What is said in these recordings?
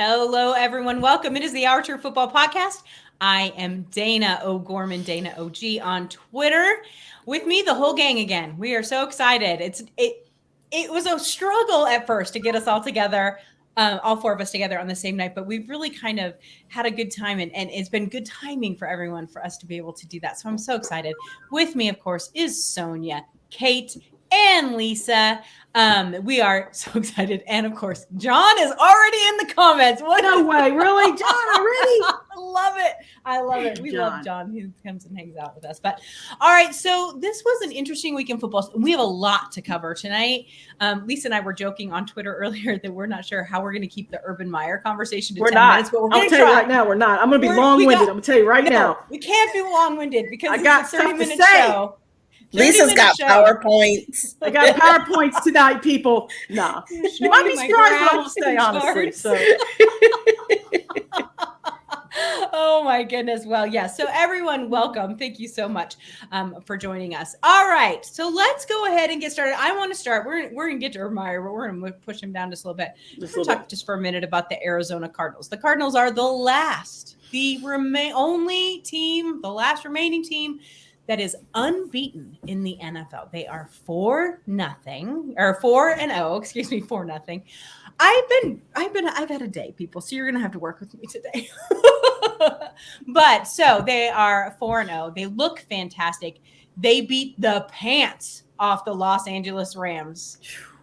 Hello, everyone. Welcome. It is the Our True Football Podcast. I am Dana O'Gorman, Dana OG on Twitter. With me, the whole gang again. We are so excited. It was a struggle at first to get us all together, all four of us together on the same night, but we've really kind of had a good time, and it's been good timing for everyone for us to be able to do that. So I'm so excited. With me, of course, is Sonia, Kate, and Lisa. We are so excited. And of course, John is already in the comments. No way. Really? John already? I love it. We love John. He comes and hangs out with us. But all right. So this was an interesting week in football. We have a lot to cover tonight. Lisa and I were joking on Twitter earlier that we're not sure how we're going to keep the Urban Meyer conversation to 10 minutes. But I'll tell you right now, we're not. I'm going to be long-winded. I'm going to tell you right now. We can't be long-winded because I got it's a 30-minute show. Lisa's got PowerPoints. I got PowerPoints tonight, people. Nah. You might be surprised, but I'm going to stay, honestly. So. Oh, my goodness. Well, yeah. So everyone, welcome. Thank you so much for joining us. All right. So let's go ahead and get started. I want to start. We're going to get to Meyer, but we're going to push him down just a little bit. We're going to talk just for a minute about the Arizona Cardinals. The Cardinals are the last remaining team that is unbeaten in the NFL. They are 4-0. I've had a day, people, so you're gonna have to work with me today. But so they are 4-0. They look fantastic. They beat the pants off the Los Angeles Rams.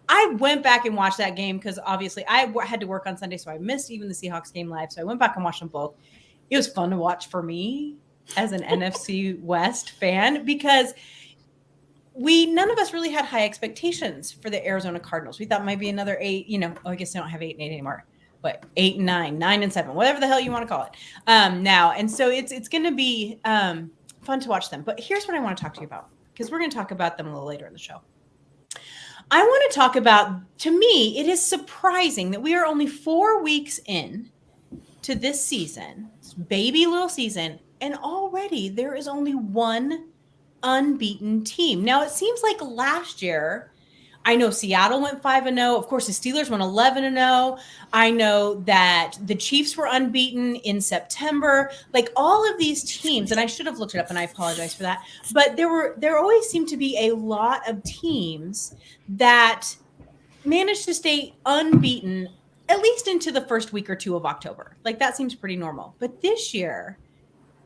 I went back and watched that game because obviously I had to work on Sunday, so I missed even the Seahawks game live. So I went back and watched them both. It was fun to watch for me as an NFC West fan, because none of us really had high expectations for the Arizona Cardinals. We thought maybe another 8, I guess they don't have 8 and 8 anymore, but 8 and 9, 9 and 7, whatever the hell you want to call it now. And so it's going to be fun to watch them. But here's what I want to talk to you about, because we're going to talk about them a little later in the show. I want to talk about, to me, it is surprising that we are only 4 weeks in to this season, this baby little season, and already there is only one unbeaten team. Now, it seems like last year, I know Seattle went 5-0. Of course, the Steelers went 11-0. I know that the Chiefs were unbeaten in September. Like all of these teams, and I should have looked it up, and I apologize for that. But there always seemed to be a lot of teams that managed to stay unbeaten at least into the first week or two of October. Like that seems pretty normal. But this year,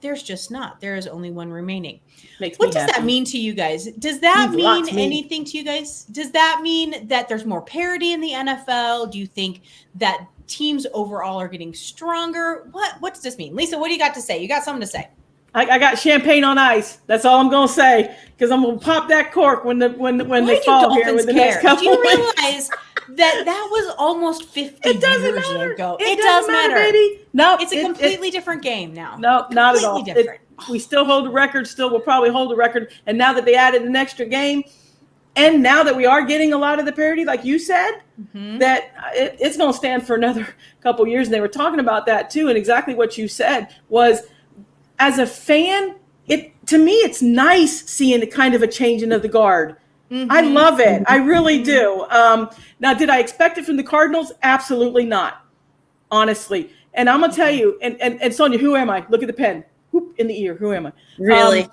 there's just not. There is only one remaining. What does that mean to you guys? Does that mean anything to you guys? Does that mean that there's more parity in the NFL? Do you think that teams overall are getting stronger? What does this mean? Lisa, what do you got to say? You got something to say? I got champagne on ice. That's all I'm going to say, because I'm going to pop that cork when they fall here with the next couple. Do you realize that was almost 50 years ago? It does matter, baby. No, it's a completely different game now. No, not at all. Different. We still hold the record. Still, we'll probably hold the record. And now that they added an extra game, and now that we are getting a lot of the parity, like you said, that it's going to stand for another couple years. And they were talking about that too. And exactly what you said was, as a fan, to me, it's nice seeing kind of a changing of the guard. I love it. I really do. Now, did I expect it from the Cardinals? Absolutely not, honestly. And I'm going to tell you, and Sonia, who am I? Look at the pen. Whoop, in the ear. Who am I? Really?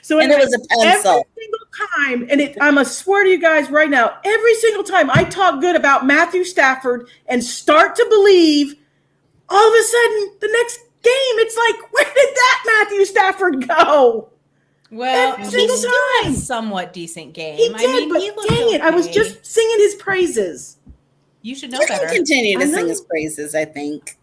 So and it was a pencil. Every single time, and I'm going to swear to you guys right now, every single time I talk good about Matthew Stafford and start to believe, all of a sudden, the next game, it's like, where did that Matthew Stafford go? Well, he still had a somewhat decent game. He did, but dang it, I was just singing his praises. You should know You better. can continue to sing his praises, I think.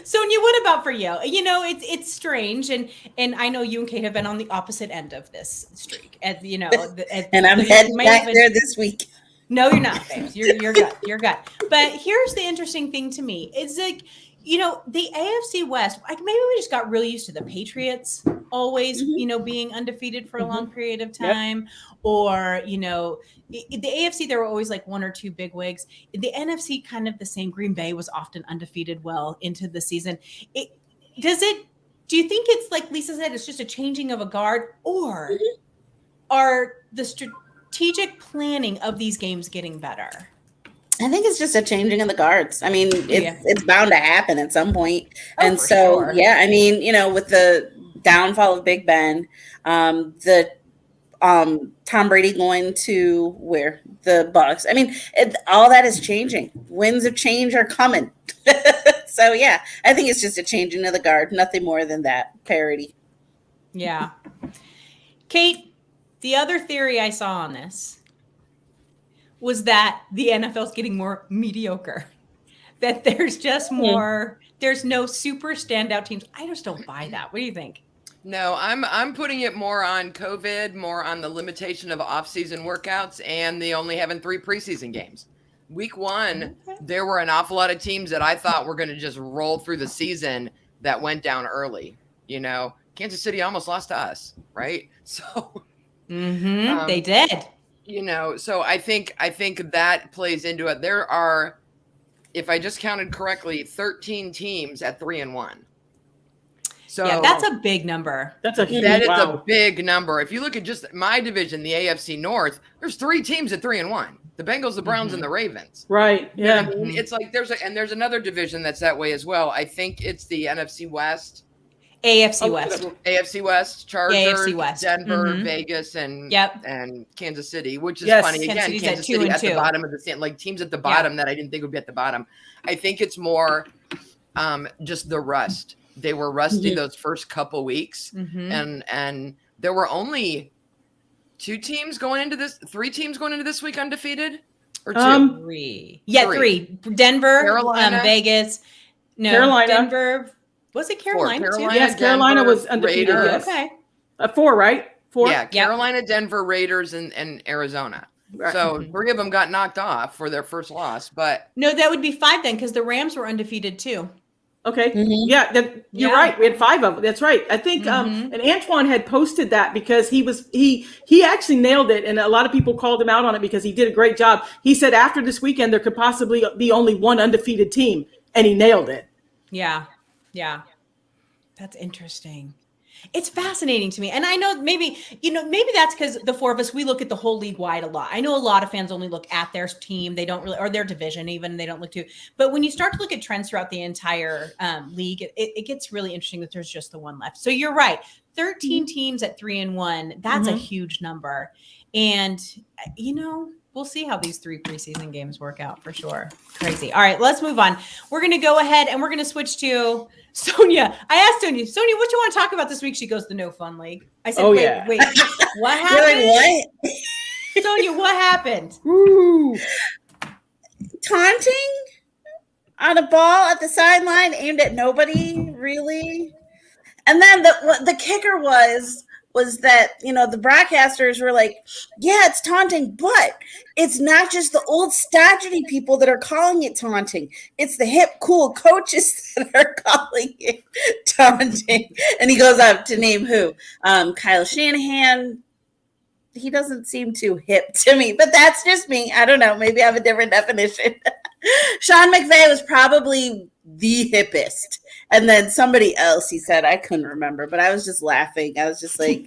Sonia, what about for you? It's strange, and I know you and Kate have been on the opposite end of this streak. And I'm heading back there this week. No, you're not, babes. You're good. You're good. But here's the interesting thing to me. It's like, the AFC West, like maybe we just got really used to the Patriots always, being undefeated for a long period of time. Yep. Or, the AFC, there were always like one or two big wigs. The NFC, kind of the same. Green Bay was often undefeated well into the season. Do you think it's like Lisa said, it's just a changing of a guard, or are the strategic planning of these games getting better? I think it's just a changing of the guards. I mean, it's bound to happen at some point. And so, sure. yeah, I mean, with the downfall of Big Ben, the Tom Brady going to where? The Bucks. I mean, all that is changing. Winds of change are coming. So, yeah, I think it's just a changing of the guard. Nothing more than that. Parity. Yeah. Kate, the other theory I saw on this was that the NFL is getting more mediocre. That there's just more, there's no super standout teams. I just don't buy that. What do you think? No, I'm putting it more on COVID, more on the limitation of off-season workouts, and the only having 3 preseason games. Week 1, there were an awful lot of teams that I thought were going to just roll through the season that went down early. Kansas City almost lost to us, right? So they did. So I think that plays into it. There are, if I just counted correctly, 13 teams at 3-1. So yeah, that's a big number. That is a big number. If you look at just my division, the AFC North, there's 3 teams at 3-1. The Bengals, the Browns, and the Ravens. Right. Yeah. I mean? It's like there's another division that's that way as well. I think it's the NFC West. AFC West. AFC West, Chargers, AFC West. Denver, Vegas, and Kansas City, which is funny. Again, Kansas City at the bottom of the stand, like teams at the bottom that I didn't think would be at the bottom. I think it's more just the rust. They were rusty those first couple weeks, and there were only 3 teams going into this week undefeated, or 2? 3. Yeah, 3. Denver, Carolina, Vegas. No, Carolina. Denver. Was it Carolina? 4. Carolina, yes, Carolina was undefeated. Raiders. Yes. Okay. 4, right? 4. Yeah, Carolina, Denver, Raiders, and Arizona. Right. So 3 of them got knocked off for their first loss. But no, that would be 5 then, because the Rams were undefeated too. Okay. Yeah, you're right. We had 5 of them. That's right. I think and Antoine had posted that because he actually nailed it, and a lot of people called him out on it because he did a great job. He said after this weekend there could possibly be only 1 undefeated team, and he nailed it. Yeah. Yeah. That's interesting. It's fascinating to me. And I know maybe that's because the 4 of us, we look at the whole league wide a lot. I know a lot of fans only look at their team. They don't really, or their division even, they don't look to. But when you start to look at trends throughout the entire league, it gets really interesting that there's just the 1 left. So you're right. 13 teams at 3-1. That's a huge number. And, we'll see how these 3 preseason games work out for sure. Crazy. All right, let's move on. We're going to go ahead and we're going to switch to Sonia. I asked Sonia, what you want to talk about this week? She goes, the No Fun League. I said, wait, what happened? What? Sonia, what happened? Ooh. Taunting on a ball at the sideline aimed at nobody, really? And then the kicker was that, the broadcasters were like, yeah, it's taunting, but it's not just the old stodgy people that are calling it taunting. It's the hip, cool coaches that are calling it taunting. And he goes up to name who? Kyle Shanahan. He doesn't seem too hip to me, but that's just me. I don't know. Maybe I have a different definition. Sean McVay was probably the hippest. And then somebody else, he said, I couldn't remember, but I was just laughing. I was just like,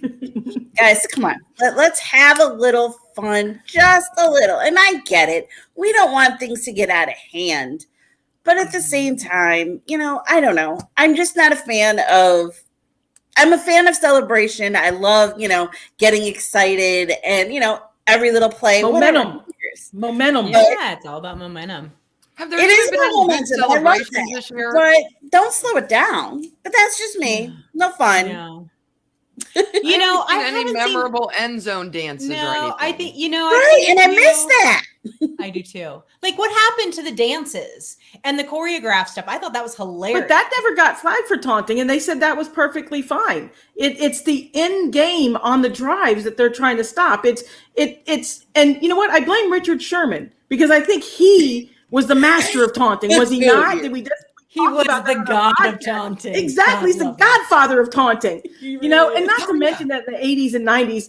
guys, come on. Let's have a little fun, just a little. And I get it. We don't want things to get out of hand. But at the same time, I don't know. I'm just not a fan of celebration. I love, getting excited and, every little play. Momentum. Yeah, it's all about momentum. It is momentum. I love that, but don't slow it down. But that's just me. No fun. No. I haven't seen any memorable end zone dances or anything. I think, right, and I miss that. I do too. Like what happened to the dances and the choreographed stuff? I thought that was hilarious. But that never got flagged for taunting, and they said that was perfectly fine. It's the end game on the drives that they're trying to stop. It's and you know what? I blame Richard Sherman because I think he was the master of taunting. Was he not? Did we just? He was the god of taunting. Exactly. He's the godfather of taunting. And not to mention that in the 80s and 90s,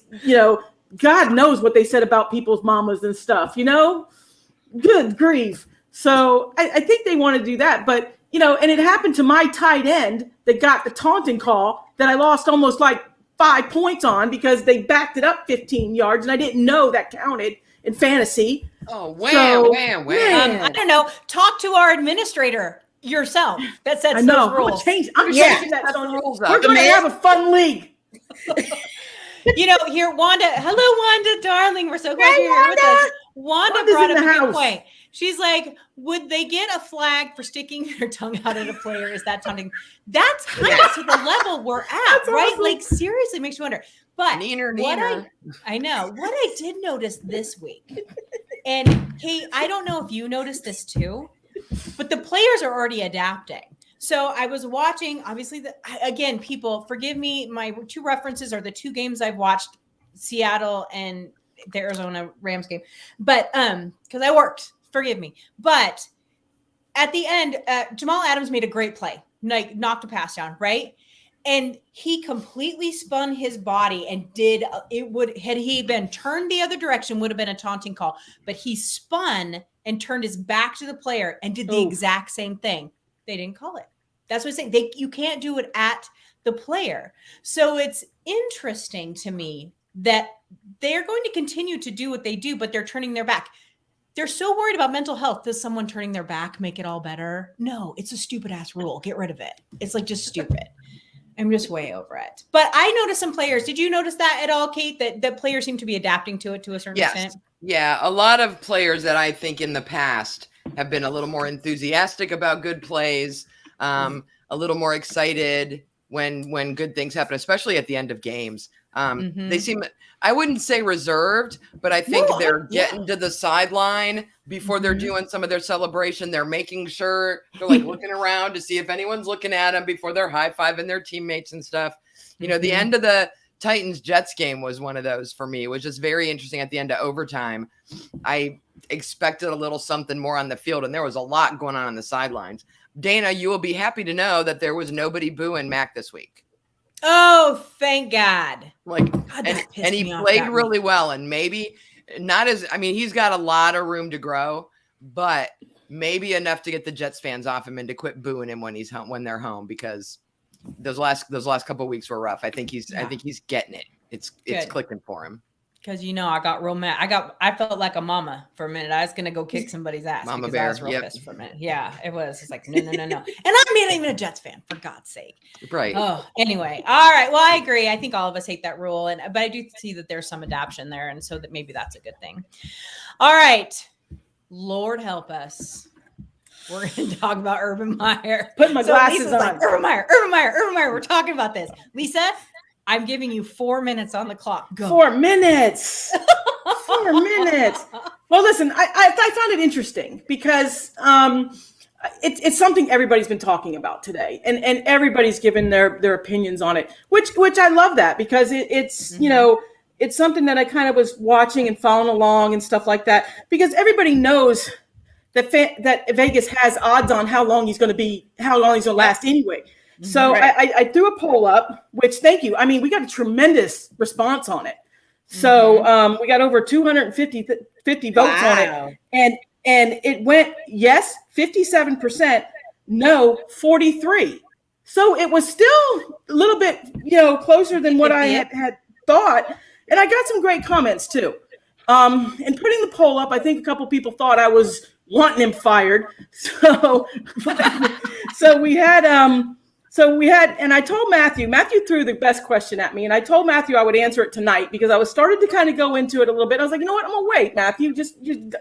God knows what they said about people's mamas and stuff, Good grief. So I think they want to do that. But, and it happened to my tight end that got the taunting call that I lost almost like 5 points on because they backed it up 15 yards and I didn't know that counted. in fantasy. Oh, wham. I don't know. Talk to our administrator yourself. That sets those rules. I'm changing that. We're going to have a fun league. Here, Wanda. Hello, Wanda, darling. We're so glad you're here with us. Wanda brought up a good point. She's like, would they get a flag for sticking their tongue out at a player? Is that taunting? That's kind of to the level we're at, right? Awesome. Like, seriously, makes you wonder. But neener. I know. What I did notice this week, and Kate, I don't know if you noticed this too, but the players are already adapting. So I was watching, obviously, again, people, forgive me, my two references are the two games I've watched, Seattle and the Arizona Rams game. But because I worked, forgive me. But at the end, Jamal Adams made a great play, like knocked a pass down, right? And he completely spun his body and had he been turned the other direction, would have been a taunting call. But he spun and turned his back to the player and did the exact same thing. They didn't call it. That's what I'm saying. You can't do it at the player. So it's interesting to me that they're going to continue to do what they do, but they're turning their back. They're so worried about mental health. Does someone turning their back make it all better? No, it's a stupid ass rule. Get rid of it. It's like just stupid. I'm just way over it. But I noticed some players. Did you notice that at all, Kate? That players seem to be adapting to it to a certain extent? Yeah, a lot of players that I think in the past have been a little more enthusiastic about good plays, a little more excited when good things happen, especially at the end of games. They seem, I wouldn't say reserved, but I think they're getting to the sideline before they're doing some of their celebration. They're making sure they're like looking around to see if anyone's looking at them before they're high-fiving their teammates and stuff. The end of the Titans-Jets game was one of those for me. It was just very interesting at the end of overtime. I expected a little something more on the field, and there was a lot going on the sidelines. Dana, you will be happy to know that there was nobody booing Mac this week. Oh, thank God. And he played really well, and maybe not as, he's got a lot of room to grow, but maybe enough to get the Jets fans off him and to quit booing him when he's home, when they're home, because those last couple of weeks were rough. I think he's getting it. It's clicking for him. Because I got real mad. I felt like a mama for a minute. I was gonna go kick somebody's ass. Mama because bear. I was real pissed for a minute. Yeah, it was. It's like no. And I'm not even a Jets fan, for God's sake. Right. Oh, anyway. All right. Well, I agree. I think all of us hate that rule, but I do see that there's some adaptation there, and so that maybe that's a good thing. All right. Lord help us. We're going to talk about Urban Meyer. Put my glasses on. Like, Urban Meyer. We're talking about this. Lisa, I'm giving you 4 minutes on the clock. Go. 4 minutes. 4 minutes. Well, listen, I found it interesting because it's something everybody's been talking about today, and everybody's given their opinions on it, which I love that because it's it's something that I kind of was watching and following along and stuff like that, because everybody knows that Vegas has odds on how long he's going to last anyway. So I threw a poll up, which thank you. We got a tremendous response on it. So we got over 250 votes on it. And it went yes, 57%, no, 43%. So it was still a little bit, closer than what I had thought. And I got some great comments too. And putting the poll up, I think a couple people thought I was wanting him fired. So we had, and I told Matthew threw the best question at me, and I told Matthew I would answer it tonight because I was started to kind of go into it a little bit. I was like, you know what, I'm gonna wait, Matthew, just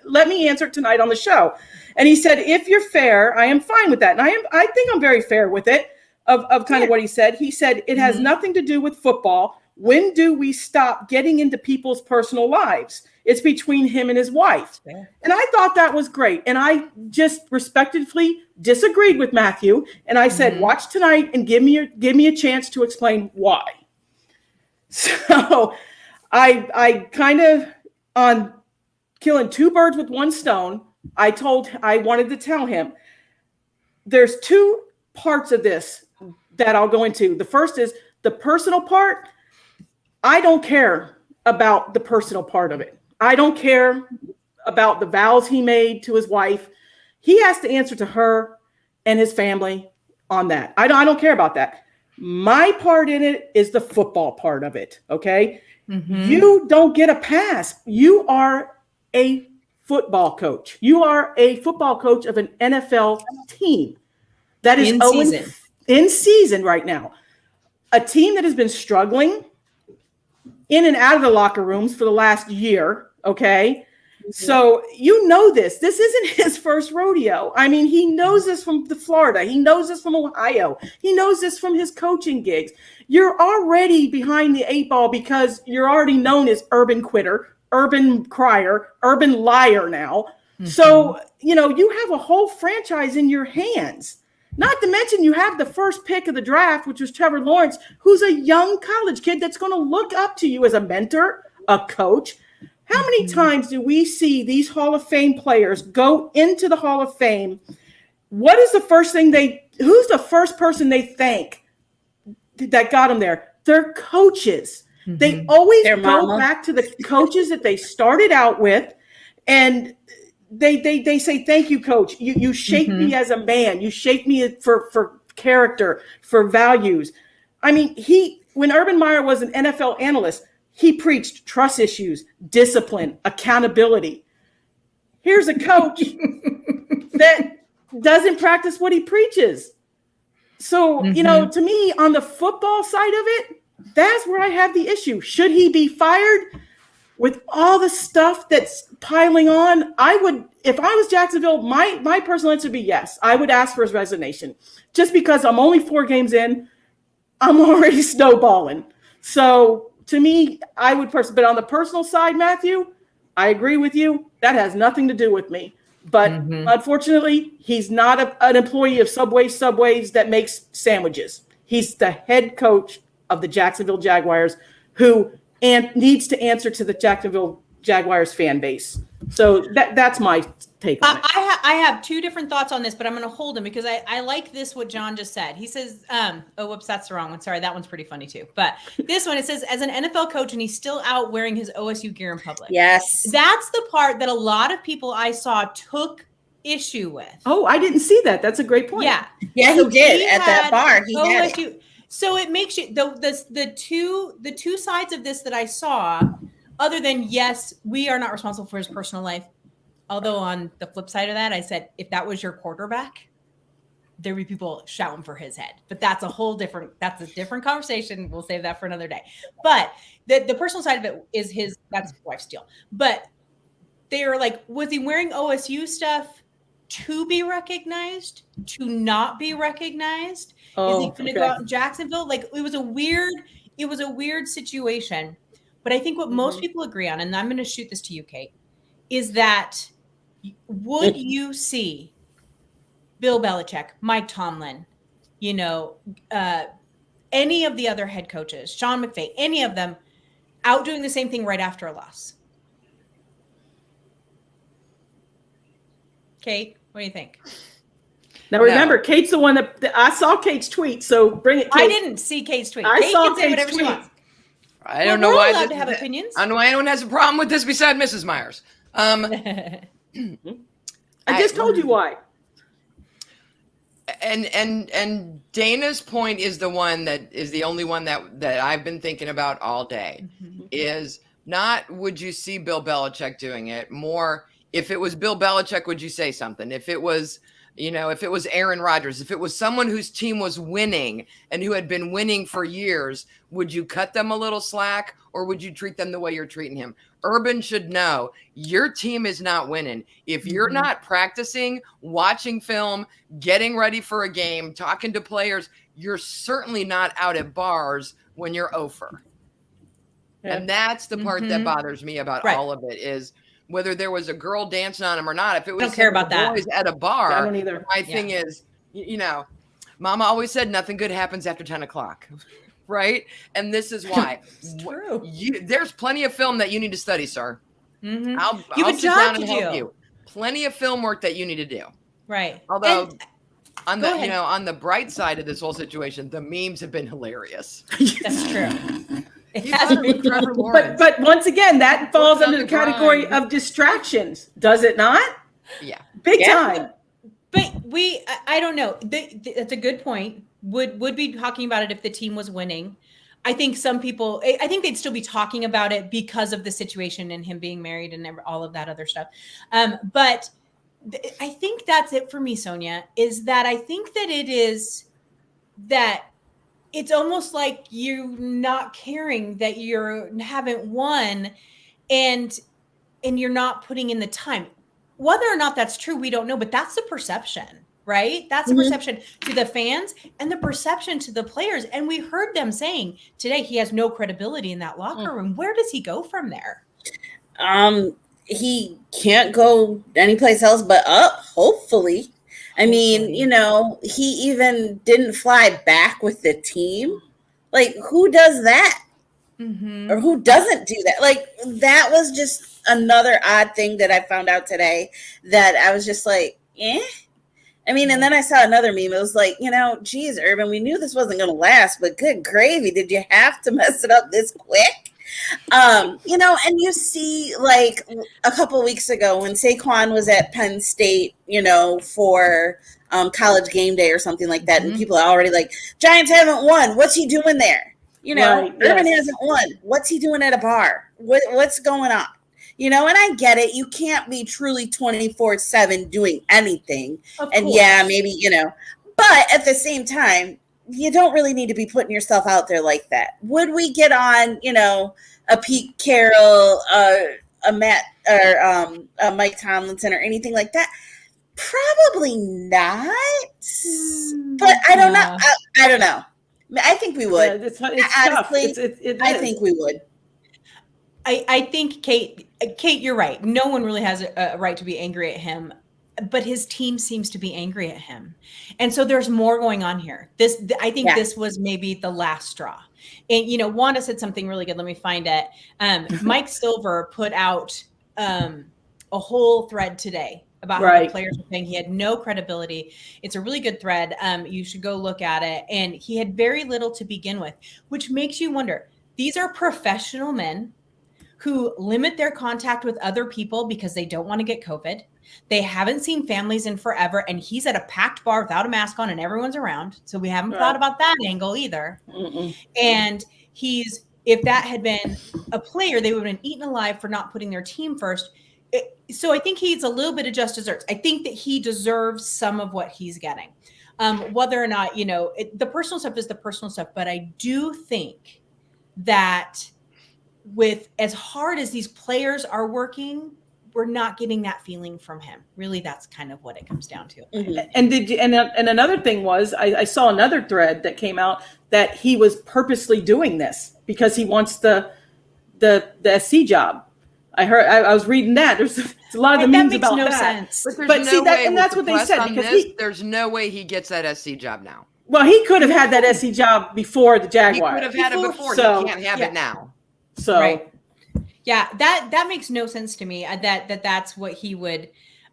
let me answer it tonight on the show. And he said, if you're fair, I am fine with that. And I think I'm very fair with it of kind of what he said. He said, it has nothing to do with football. When do we stop getting into people's personal lives? It's between him and his wife. Yeah. And I thought that was great. And I just respectfully disagreed with Matthew. And I said, watch tonight and give me a chance to explain why. So I kind of, on killing two birds with one stone, I wanted to tell him there's two parts of this that I'll go into. The first is the personal part. I don't care about the personal part of it. I don't care about the vows he made to his wife. He has to answer to her and his family on that. I don't care about that. My part in it is the football part of it. Okay. You don't get a pass. You are a football coach. You are a football coach of an NFL team that is in season right now. A team that has been struggling in and out of the locker rooms for the last year, okay? So you know this. This isn't his first rodeo. I mean, he knows this from Florida. He knows this from Ohio. He knows this from his coaching gigs. You're already behind the 8 ball because you're already known as urban quitter, urban crier, urban liar now. Mm-hmm. So, you know, you have a whole franchise in your hands. Not to mention you have the first pick of the draft, which was Trevor Lawrence, who's a young college kid that's going to look up to you as a mentor, a coach. How many times do we see these Hall of Fame players go into the Hall of Fame? What is the first thing who's the first person they thank that got them there? Their coaches. Mm-hmm. They always go back to the coaches that they started out with, and they say, thank you, coach. You shaped me as a man. You shaped me for character, for values. I mean, when Urban Meyer was an NFL analyst, he preached trust issues, discipline, accountability. Here's a coach that doesn't practice what he preaches. So, you know, to me, on the football side of it, that's where I have the issue. Should he be fired? With all the stuff that's piling on, I would, if I was Jacksonville, my personal answer would be yes. I would ask for his resignation. Just because I'm only 4 games in, I'm already snowballing. So, to me, I would but on the personal side, Matthew, I agree with you. That has nothing to do with me. But unfortunately, he's not an employee of Subways that makes sandwiches. He's the head coach of the Jacksonville Jaguars, who needs to answer to the Jacksonville Jaguars fan base. So that's my take on it. I have 2 different thoughts on this, but I'm going to hold them because I like this, what John just said. He says, oh, whoops, that's the wrong one. Sorry, that one's pretty funny too. But this one, it says, as an NFL coach, and he's still out wearing his OSU gear in public. Yes. That's the part that a lot of people I saw took issue with. Oh, I didn't see that. That's a great point. Yeah. Yeah, so he did at that bar. He had it. So it makes you, the two sides of this that I saw, other than, yes, we are not responsible for his personal life. Although on the flip side of that, I said, if that was your quarterback, there would be people shouting for his head. But that's a different conversation. We'll save that for another day. But the personal side of it is that's wife's deal. But they are like, was he wearing OSU stuff to be recognized, to not be recognized? Is he going to go out in Jacksonville? Like, it was a weird situation. But I think what most people agree on, and I'm going to shoot this to you, Kate, is that would you see Bill Belichick, Mike Tomlin, any of the other head coaches, Sean McVay, any of them out doing the same thing right after a loss? Kate, what do you think? Now remember, Kate's the one that I saw Kate's tweet, so bring it, Kate. I didn't see Kate's tweet. I Kate saw can say Kate's whatever tweet. she wants. I don't know why. Allowed to have opinions. I don't know why anyone has a problem with this beside Mrs. Myers. I just told you why. And Dana's point is the one that is the only one that I've been thinking about all day. Is not would you see Bill Belichick doing it? More, if it was Bill Belichick, would you say something? If it was, if it was Aaron Rodgers, if it was someone whose team was winning and who had been winning for years, would you cut them a little slack, or would you treat them the way you're treating him? Urban should know your team is not winning. If you're not practicing, watching film, getting ready for a game, talking to players, you're certainly not out at bars when you're over. Yeah. And that's the part that bothers me about all of it is whether there was a girl dancing on him or not. If it was I don't care about that. Boys at a bar, I don't either. My thing is, Mama always said nothing good happens after 10 o'clock. Right? And this is why. It's true. There's plenty of film that you need to study, sir. I'll sit down and help you. Plenty of film work that you need to do. Right. Although on the bright side of this whole situation, the memes have been hilarious. That's true. It has been Trevor Lawrence. But once again, that falls under the category of distractions, does it not? Yeah. Big time. But I don't know. That's a good point. Would be talking about it if the team was winning. I think some people, I think they'd still be talking about it because of the situation and him being married and all of that other stuff. But I think that's it for me, Sonia, is that I think that it is that it's almost like you not caring that you haven't won and you're not putting in the time. Whether or not that's true, we don't know, but that's the perception. Right? That's the perception to the fans and the perception to the players. And we heard them saying today he has no credibility in that locker room. Where does he go from there? He can't go anyplace else but up, hopefully. I mean, you know, he even didn't fly back with the team. Like, who does that? Or who doesn't do that? Like, that was just another odd thing that I found out today that I was just like, I mean, and then I saw another meme. It was like, you know, geez, Urban, we knew this wasn't going to last, but good gravy. Did you have to mess it up this quick? You know, and you see like a couple of weeks ago when Saquon was at Penn State, you know, for college game day or something like that. And people are already like, Giants haven't won. What's he doing there? You know, Urban hasn't won. What's he doing at a bar? What's going on? You know, and I get it. You can't be truly 24/7 doing anything. And yeah, maybe, you know, but at the same time, you don't really need to be putting yourself out there like that. Would we get on, you know, a Pete Carroll, a Matt or a Mike Tomlinson or anything like that? Probably not. But I don't know. I don't know. I think we would. Yeah, it's honestly, tough. I think we would. I think Kate, you're right. No one really has a right to be angry at him, but his team seems to be angry at him. And so there's more going on here. I think this was maybe the last straw. And, you know, Wanda said something really good. Let me find it. Mike Silver put out a whole thread today about how the players were saying he had no credibility. It's a really good thread. You should go look at it. And he had very little to begin with, which makes you wonder, these are professional men who limit their contact with other people because they don't want to get COVID. They haven't seen families in forever. And he's at a packed bar without a mask on and everyone's around. So we haven't thought about that angle either. And if that had been a player, they would have been eaten alive for not putting their team first. So I think he's a little bit of just desserts. I think that he deserves some of what he's getting. Whether or not, you know, the personal stuff is the personal stuff. But I do think that with as hard as these players are working, we're not getting that feeling from him. Really, that's kind of what it comes down to. And and another thing was, I saw another thread that came out that he was purposely doing this because he wants the SC job. I was reading that. There's a lot of the memes about that. Sense. But see, that's what they said because there's no way he gets that SC job now. Well, he could have had that SC job before the Jaguars. He could have had it before. So, he can't have it now. So yeah, that makes no sense to me. That's what he would.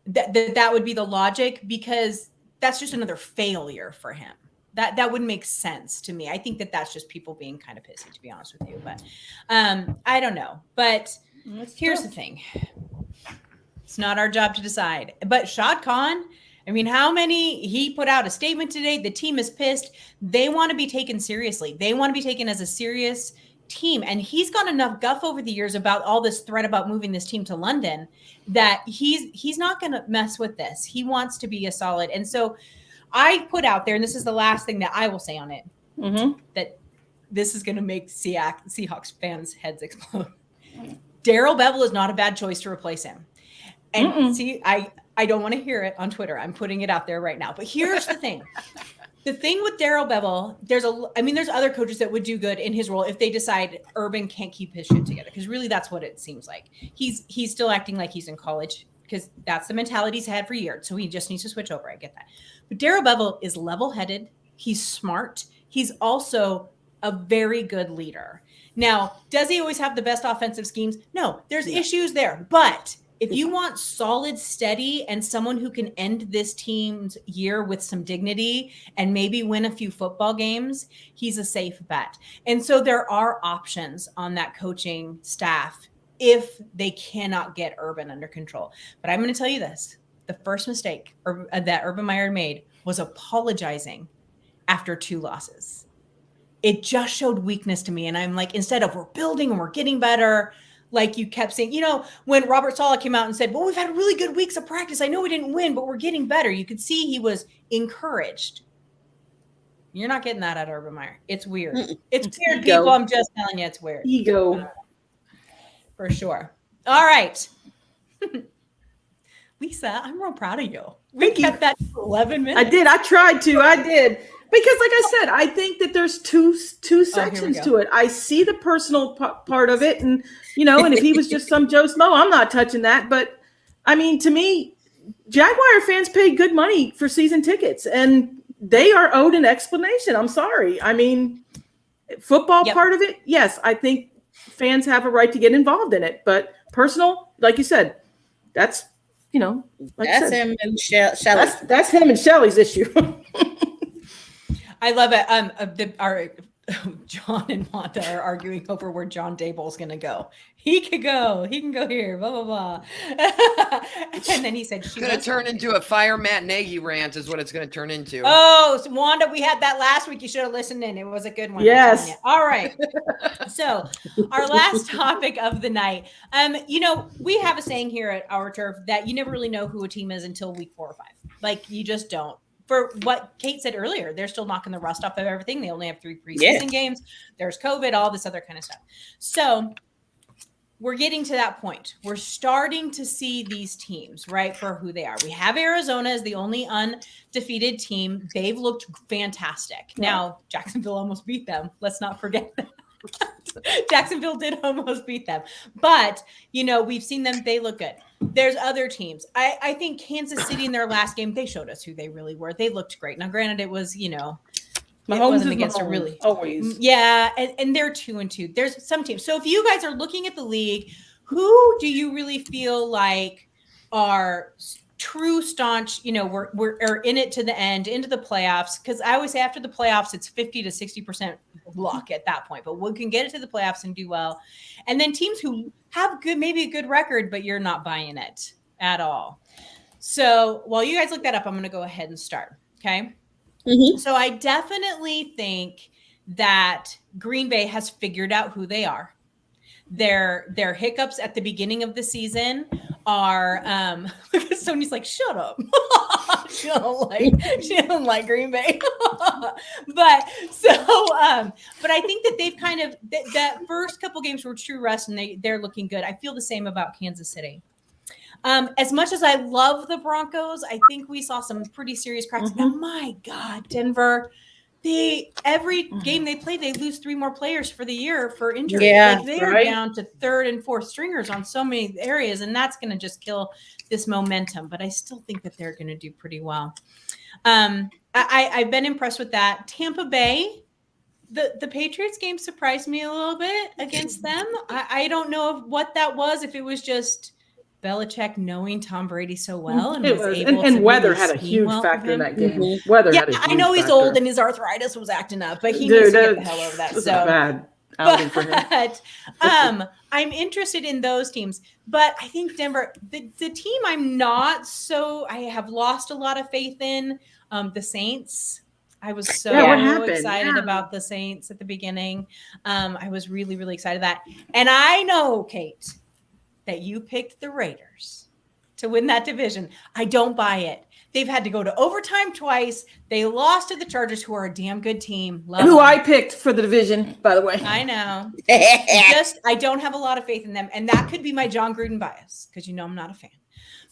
That would be the logic because that's just another failure for him. That wouldn't make sense to me. I think that's just people being kind of pissy, to be honest with you. But I don't know. But here's the thing: it's not our job to decide. But Shad Khan, I mean, he put out a statement today. The team is pissed. They want to be taken seriously. They want to be taken as a serious team. And he's got enough guff over the years about all this threat about moving this team to London that he's not going to mess with this. He wants to be a solid. And so I put out there, and this is the last thing that I will say on it, that this is going to make Seahawks fans' heads explode. Darrell Bevell is not a bad choice to replace him. And see, I don't want to hear it on Twitter. I'm putting it out there right now. But here's the thing. The thing with Darrell Bevell, there's other coaches that would do good in his role if they decide Urban can't keep his shit together. Because really, that's what it seems like. He's still acting like he's in college because that's the mentality he's had for years. So he just needs to switch over. I get that. But Darrell Bevell is level-headed. He's smart. He's also a very good leader. Now, does he always have the best offensive schemes? No, there's issues there. But if you want solid, steady, and someone who can end this team's year with some dignity and maybe win a few football games, he's a safe bet. And so there are options on that coaching staff if they cannot get Urban under control. But I'm going to tell you this. The first mistake that Urban Meyer made was apologizing after 2 losses. it just showed weakness to me. And I'm like, instead of we're building and we're getting better, like you kept saying, when Robert Saleh came out and said, well, we've had really good weeks of practice. I know we didn't win, but we're getting better. You could see he was encouraged. You're not getting that at Urban Meyer. It's weird. It's weird, Ego. people. I'm just telling you, it's weird. Ego. For sure. All right. Lisa, I'm real proud of you. We kept that 11 minutes. I did. I tried to. I did. Because like I said, I think that there's two sections to it. I see the personal part of it. And, and if he was just some Joe Smo, I'm not touching that. But, I mean, to me, Jaguar fans paid good money for season tickets. And they are owed an explanation. I'm sorry. I mean, football part of it, yes, I think fans have a right to get involved in it. But personal, like you said, that's, that's him and Shelly. That's him and Shelly's issue. I love it. Our John and Wanda are arguing over where John Dable's going to go. He could go. He can go here. Blah, blah, blah. And then he said, she's going to turn into a fire Matt Nagy rant is what it's going to turn into. Oh, so Wanda, we had that last week. You should have listened in. It was a good one. Yes. All right. So our last topic of the night. We have a saying here at Our Turf that you never really know who a team is until week 4 or 5. Like, you just don't. For what Kate said earlier, they're still knocking the rust off of everything. They only have 3 preseason games. There's COVID, all this other kind of stuff. So we're getting to that point. We're starting to see these teams, right, for who they are. We have Arizona as the only undefeated team. They've looked fantastic. Yeah. Now, Jacksonville almost beat them. Let's not forget that. Jacksonville did almost beat them. But, we've seen them. They look good. There's other teams. I think Kansas City in their last game, they showed us who they really were. They looked great. Now, granted, it was, it wasn't against a really. Always. Yeah, and they're 2-2. There's some teams. So if you guys are looking at the league, who do you really feel like are true staunch, we're in it to the end, into the playoffs? Because I always say after the playoffs, it's 50 to 60% luck at that point. But we can get it to the playoffs and do well. And then teams who have maybe a good record, but you're not buying it at all. So while you guys look that up, I'm going to go ahead and start. Okay. Mm-hmm. So I definitely think that Green Bay has figured out who they are. Their hiccups at the beginning of the season are look at Sony's like, shut up. she don't like Green Bay. but I think that they've kind of that first couple games were true rust and they're looking good. I feel the same about Kansas City. As much as I love the Broncos, I think we saw some pretty serious cracks. Mm-hmm. And my God, Denver. Every game they play, they lose 3 more players for the year for injury. Yeah, they are down to 3rd and 4th stringers on so many areas, and that's going to just kill this momentum. But I still think that they're going to do pretty well. I've been impressed with that. Tampa Bay, the Patriots game surprised me a little bit against them. I don't know what that was, if it was just Belichick knowing Tom Brady so well and was able and to weather really had a huge factor in that game. Mm-hmm. Weather had a huge I know he's factor. old and his arthritis was acting up, but he needs to get the hell over that. So bad outing for him. I'm interested in those teams, but I think Denver, the team I have lost a lot of faith in, the Saints. I was so excited about the Saints at the beginning. I was really, really excited that. And I know, Kate, that you picked the Raiders to win that division. I don't buy it. They've had to go to overtime twice. They lost to the Chargers, who are a damn good team. I picked for the division, by the way. I know. I don't have a lot of faith in them. And that could be my John Gruden bias, because I'm not a fan.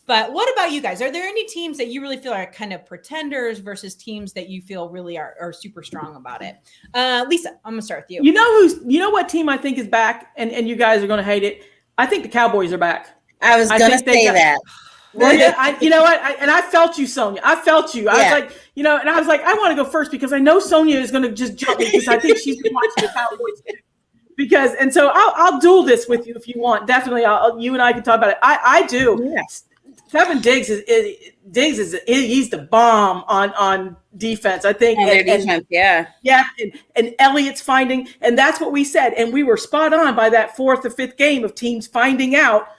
But what about you guys? Are there any teams that you really feel are kind of pretenders versus teams that you feel really are super strong about it? Lisa, I'm going to start with you. You know what team I think is back, and you guys are going to hate it? I think the Cowboys are back. I was going to say that. Well, you know what? I felt you, Sonia. I felt you. I was like, and I was like, I want to go first because I know Sonia is going to just jump me because I think she's been watching the Cowboys too. And so I'll duel this with you if you want. Definitely, you and I can talk about it. I do. Yes. Kevin Diggs he's the bomb on defense. I think. Their defense, yeah. And Elliott's finding, and that's what we said, and we were spot on by that 4th or 5th game of teams finding out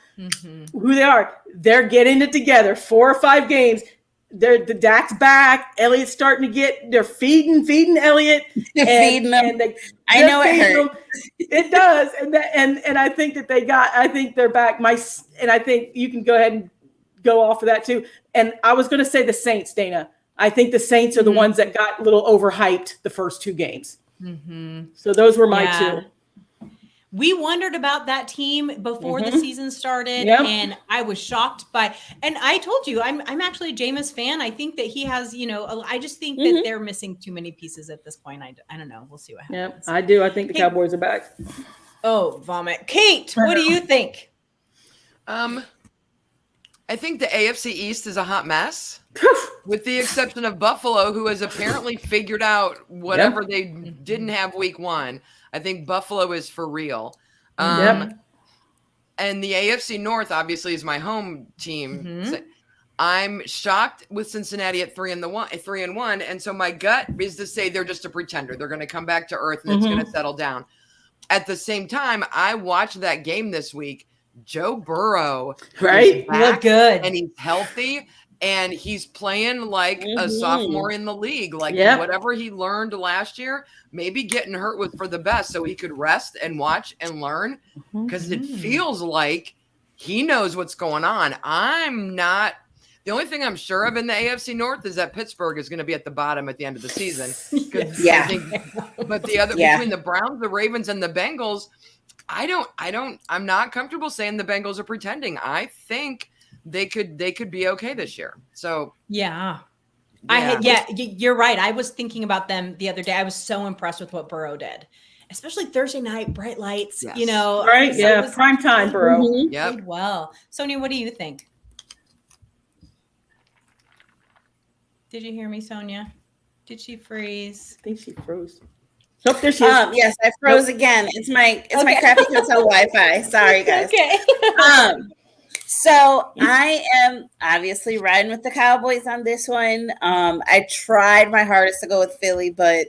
who they are. They're getting it together. 4 or 5 games. the Dak's back. Elliott's starting to they're feeding Elliott. Feeding him. I know it hurt. It does. And I think that I think they're back. And I think you can go ahead and go off of that too. And I was going to say the Saints, Dana. I think the Saints are the ones that got a little overhyped the first 2 games. Mm-hmm. So those were my 2. We wondered about that team before the season started, and I was shocked and I told you, I'm actually a Jameis fan. I think that he has, I just think that they're missing too many pieces at this point. I don't know. We'll see what happens. Yeah, I do. I think the Cowboys are back. Oh, vomit. Kate, what do you think? I think the AFC East is a hot mess, with the exception of Buffalo, who has apparently figured out whatever they didn't have week 1. I think Buffalo is for real. And the AFC North obviously is my home team. Mm-hmm. So I'm shocked with Cincinnati at 3-1. And so my gut is to say they're just a pretender. They're going to come back to earth and it's going to settle down. At the same time, I watched that game this week. Joe Burrow, look good, and he's healthy. And he's playing like a sophomore in the league. Like whatever he learned last year, maybe getting hurt was for the best so he could rest and watch and learn, because it feels like he knows what's going on. The only thing I'm sure of in the AFC North is that Pittsburgh is going to be at the bottom at the end of the season. But the other between the Browns, the Ravens, and the Bengals, I'm not comfortable saying the Bengals are pretending. I think they could be okay this year. So you're right. I was thinking about them the other day. I was so impressed with what Burrow did, especially Thursday night, bright lights. Right? So prime time, Burrow. Played well. Sonia, what do you think? Did you hear me, Sonia? Did she freeze? I think she froze. Nope, there she is. Yes, I froze again. It's my crappy hotel Wi-Fi. Sorry, guys. Okay. So I am obviously riding with the Cowboys on this one. I tried my hardest to go with Philly, but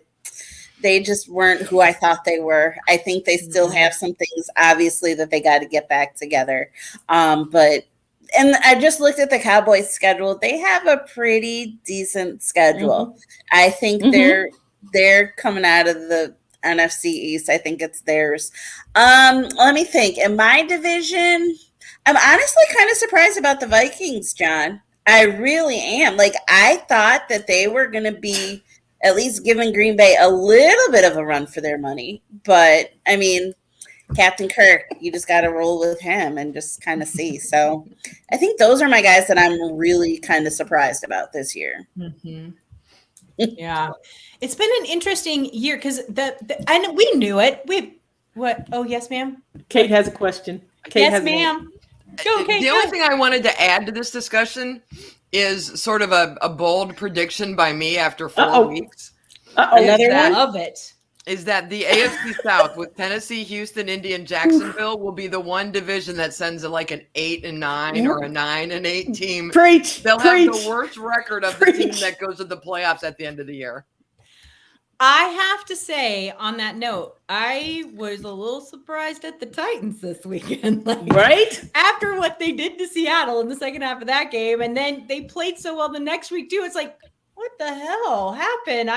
they just weren't who I thought they were. I think they still have some things, obviously, that they got to get back together. And I just looked at the Cowboys schedule. They have a pretty decent schedule. I think they're coming out of the NFC East. I think it's theirs. Let me think. In my division, I'm honestly kind of surprised about the Vikings, John. I really am. Like, I thought that they were going to be at least giving Green Bay a little bit of a run for their money. But, I mean, Captain Kirk, you just got to roll with him and just kind of see. So I think those are my guys that I'm really kind of surprised about this year. Yeah. It's been an interesting year because and we knew it. Oh, yes, ma'am. Kate has a question. Yes, ma'am. The only thing I wanted to add to this discussion is sort of a bold prediction by me after 4 weeks. Another one? Love it. Is that the AFC South with Tennessee, Houston, Indy, and Jacksonville will be the one division that sends like an 8-9 or a 9-8 team. They'll have the worst record of the team that goes to the playoffs at the end of the year. I have to say, on that note, I was a little surprised at the Titans this weekend. After what they did to Seattle in the second half of that game, and then they played so well the next week too. It's like, what the hell happened?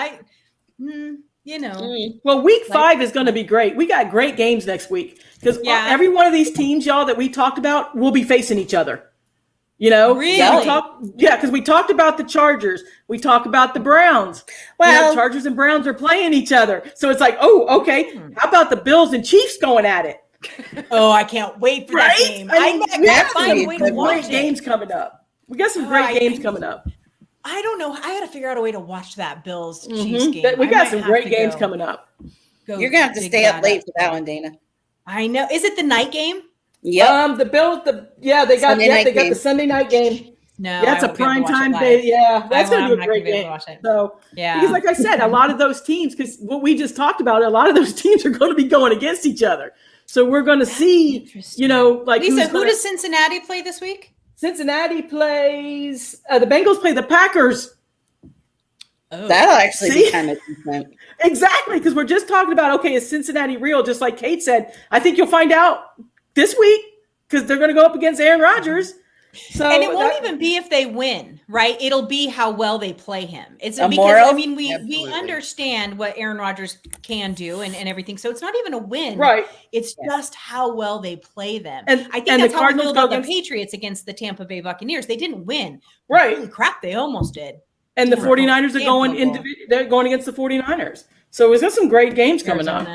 Well, week 5 is going to be great. We got great games next week because every one of these teams, y'all, that we talked about will be facing each other. Really? Because we talked about the Chargers. We talked about the Browns. Well, Chargers and Browns are playing each other. So it's like, oh, okay. How about the Bills and Chiefs going at it? Oh, I can't wait for that game. We got great games coming up. We got some great games coming up. I don't know. I got to figure out a way to watch that Bills Chiefs game. We got some great games coming up. You're going to have to stay up late for that one, Dana. I know. Is it the night game? Yeah. The Bills. They got the Sunday night game. No, that's a prime time day. Yeah, that's going to be a great game. So because, like I said, a lot of those teams, because what we just talked about, a lot of those teams are going to be going against each other. So we're going to see, Lisa, who does Cincinnati play this week? Cincinnati plays. The Bengals play the Packers. Oh. That'll actually be kind of decent. Exactly, because we're just talking about, is Cincinnati real? Just like Kate said, I think you'll find out this week because they're going to go up against Aaron Rodgers. So and it won't even be if they win, right? It'll be how well they play him. It's A because moral? I mean we understand what Aaron Rodgers can do and everything. So it's not even a win. Right. It's just how well they play them. And I think and that's the how we feel Cardinals about go the Patriots against the Tampa Bay Buccaneers. They didn't win. Right. Holy crap, they almost did. And the 49ers are they're going against the 49ers. So we've got some great games coming up.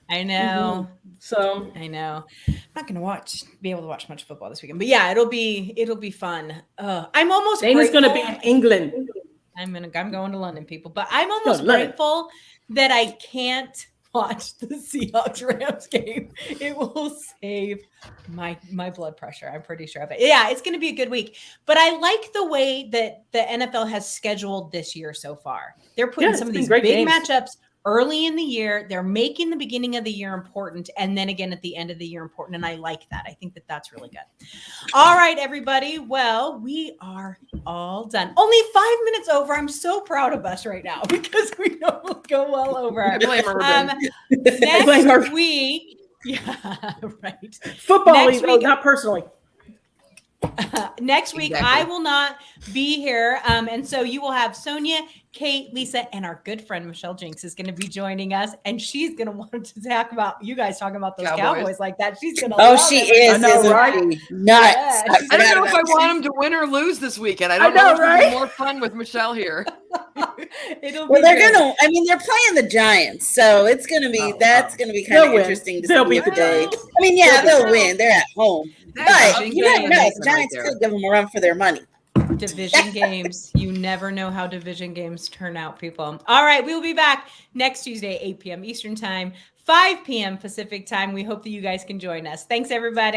I know. Mm-hmm. So I know. I'm not gonna be able to watch much football this weekend, but yeah, it'll be fun. I'm almost. Dana's gonna be in England. I'm going to London, people, but I'm almost grateful that I can't watch the Seahawks Rams game. It will save my blood pressure. I'm pretty sure of it. Yeah, it's gonna be a good week. But I like the way that the NFL has scheduled this year so far. They're putting some of these big games. Matchups early in the year. They're making the beginning of the year important, and then again at the end of the year important. And I like that. I think that that's really good. All right, everybody. Well, we are all done. Only 5 minutes over. I'm so proud of us right now because we know we'll go well over. I blame Urban. Next week. Yeah, right. Football, not personally. Next week, I will not be here. And so you will have Sonia, Kate, Lisa, and our good friend Michelle Jinks is going to be joining us. And she's going to want to talk about you guys talking about those Cowboys like that. She's going to she is. I know, right? Nuts. Yeah, I don't know if I want them to win or lose this weekend. I don't know if it'll be more fun with Michelle here. They're playing the Giants. So it's going to be, that's going to be kind of interesting to see the day. I mean, yeah, they'll win. They're at home. But you never know. The Giants could give them a run for their money. Division games. You never know how division games turn out, people. All right. We will be back next Tuesday, 8 p.m. Eastern time, 5 p.m. Pacific time. We hope that you guys can join us. Thanks, everybody.